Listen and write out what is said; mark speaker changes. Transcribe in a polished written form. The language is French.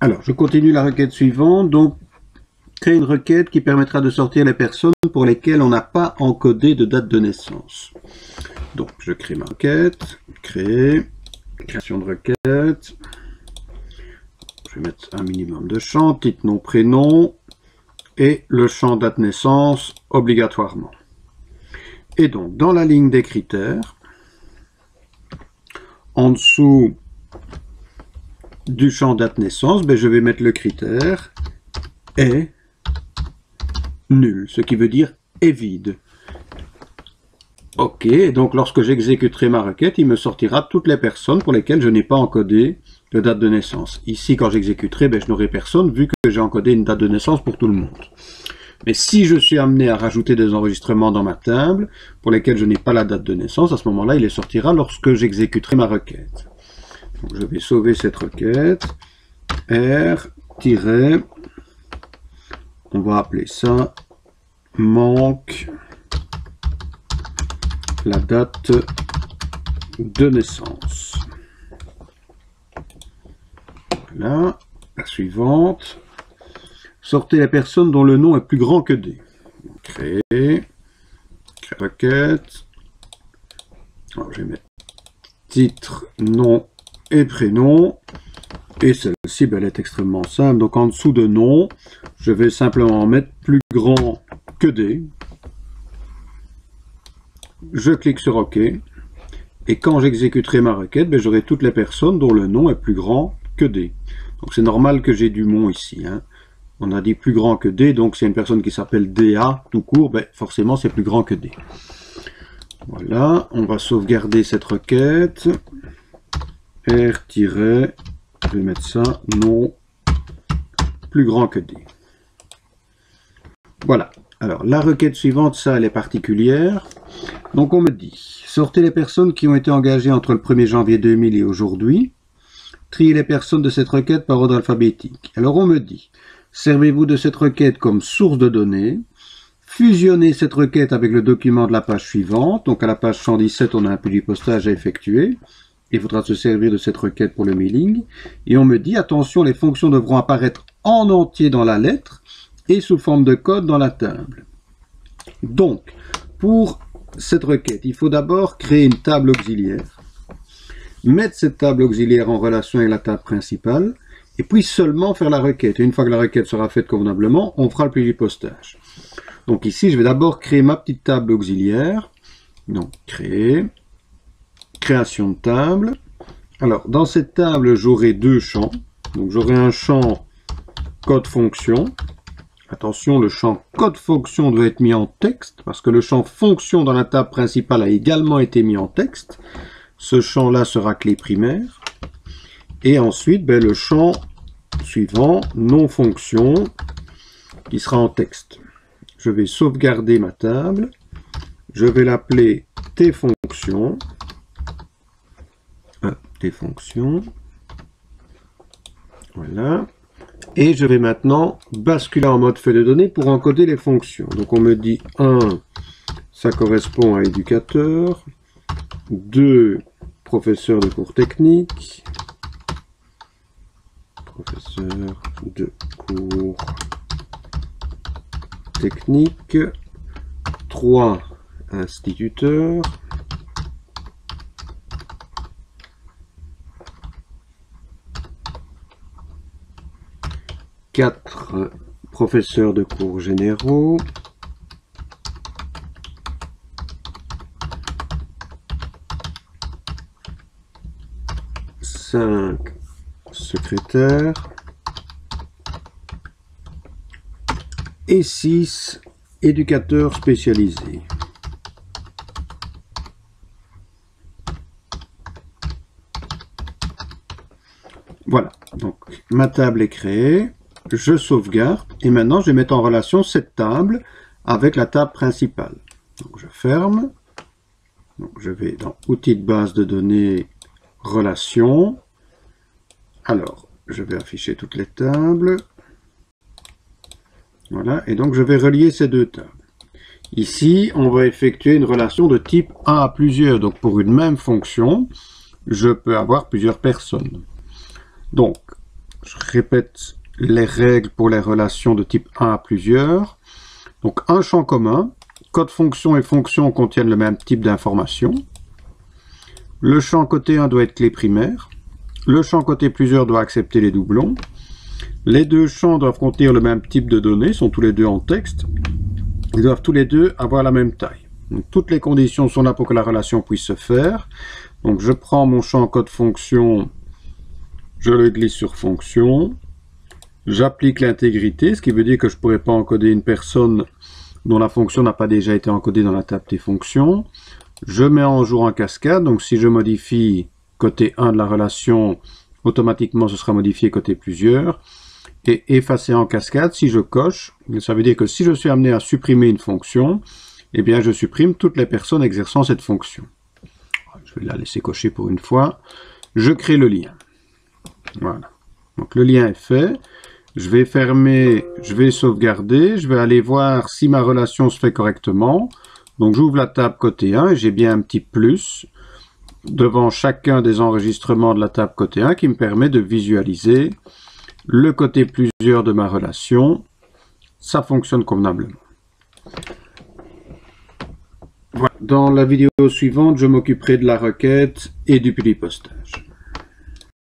Speaker 1: Alors, je continue la requête suivante. Donc, créer une requête qui permettra de sortir les personnes pour lesquelles on n'a pas encodé de date de naissance. Donc, je crée ma requête, création de requête. Je vais mettre un minimum de champs, titre, nom, prénom, et le champ date naissance obligatoirement. Et donc, dans la ligne des critères, en dessous du champ date naissance, je vais mettre le critère est nul, ce qui veut dire est vide. Ok, donc lorsque j'exécuterai ma requête, il me sortira toutes les personnes pour lesquelles je n'ai pas encodé de date de naissance. Ici, quand j'exécuterai, je n'aurai personne vu que j'ai encodé une date de naissance pour tout le monde. Mais si je suis amené à rajouter des enregistrements dans ma table pour lesquels je n'ai pas la date de naissance, à ce moment-là, il les sortira lorsque j'exécuterai ma requête. Donc, je vais sauver cette requête. R- on va appeler ça manque la date de naissance. Voilà, la suivante. Sortez les personnes dont le nom est plus grand que D. Créer requête. Alors, je vais mettre titre, nom et prénom. Et celle-ci, elle est extrêmement simple. Donc en dessous de nom, je vais simplement mettre plus grand que D. Je clique sur OK. Et quand j'exécuterai ma requête, j'aurai toutes les personnes dont le nom est plus grand que D. Donc c'est normal que j'ai du mot ici. On a dit plus grand que D, donc c'est une personne qui s'appelle DA tout court, forcément c'est plus grand que D. Voilà, on va sauvegarder cette requête. R- je vais mettre ça, non plus grand que D. Voilà. Alors, la requête suivante, ça, elle est particulière. Donc, on me dit, sortez les personnes qui ont été engagées entre le 1er janvier 2000 et aujourd'hui. Triez les personnes de cette requête par ordre alphabétique. Alors, on me dit, servez-vous de cette requête comme source de données. Fusionnez cette requête avec le document de la page suivante. Donc, à la page 117, on a un petit postage à effectuer. Il faudra se servir de cette requête pour le mailing. Et on me dit, attention, les fonctions devront apparaître en entier dans la lettre et sous forme de code dans la table. Donc, pour cette requête, il faut d'abord créer une table auxiliaire, mettre cette table auxiliaire en relation avec la table principale, et puis seulement faire la requête. Et une fois que la requête sera faite convenablement, on fera le petit postage. Donc ici, je vais d'abord créer ma petite table auxiliaire. Donc, création de table. Alors, dans cette table, j'aurai deux champs. Donc, j'aurai un champ code fonction. Attention, le champ code fonction doit être mis en texte, parce que le champ fonction dans la table principale a également été mis en texte. Ce champ-là sera clé primaire. Et ensuite, le champ suivant, non fonction, qui sera en texte. Je vais sauvegarder ma table. Je vais l'appeler tfonction. Tfonction. Voilà. Et je vais maintenant basculer en mode feuille de données pour encoder les fonctions. Donc on me dit 1, ça correspond à éducateur. 2, professeur de cours technique. Professeur de cours technique. 3, instituteur. 4, professeurs de cours généraux. 5, secrétaire. Et 6, éducateurs spécialisés. Voilà, donc ma table est créée. Je sauvegarde et maintenant je vais mettre en relation cette table avec la table principale. Donc je ferme, donc je vais dans outils de base de données, relations. Alors je vais afficher toutes les tables. Voilà, et donc je vais relier ces deux tables. Ici on va effectuer une relation de type 1 à plusieurs, donc pour une même fonction je peux avoir plusieurs personnes. Donc Je répète les règles pour les relations de type 1 à plusieurs. Donc un champ commun, code fonction et fonction contiennent le même type d'information. Le champ côté 1 doit être clé primaire. Le champ côté plusieurs doit accepter les doublons. Les deux champs doivent contenir le même type de données, sont tous les deux en texte. Ils doivent tous les deux avoir la même taille. Donc, toutes les conditions sont là pour que la relation puisse se faire. Donc je prends mon champ code fonction, je le glisse sur fonction. J'applique l'intégrité, ce qui veut dire que je ne pourrais pas encoder une personne dont la fonction n'a pas déjà été encodée dans la table des fonctions. Je mets en jour en cascade, donc si je modifie côté 1 de la relation, automatiquement ce sera modifié côté plusieurs. Et effacer en cascade, si je coche, ça veut dire que si je suis amené à supprimer une fonction, eh bien je supprime toutes les personnes exerçant cette fonction. Je vais la laisser cocher pour une fois. Je crée le lien. Voilà. Donc le lien est fait. Je vais fermer, je vais sauvegarder, je vais aller voir si ma relation se fait correctement. Donc j'ouvre la table côté 1 et j'ai bien un petit plus devant chacun des enregistrements de la table côté 1 qui me permet de visualiser le côté plusieurs de ma relation. Ça fonctionne convenablement. Voilà. Dans la vidéo suivante, je m'occuperai de la requête et du publipostage.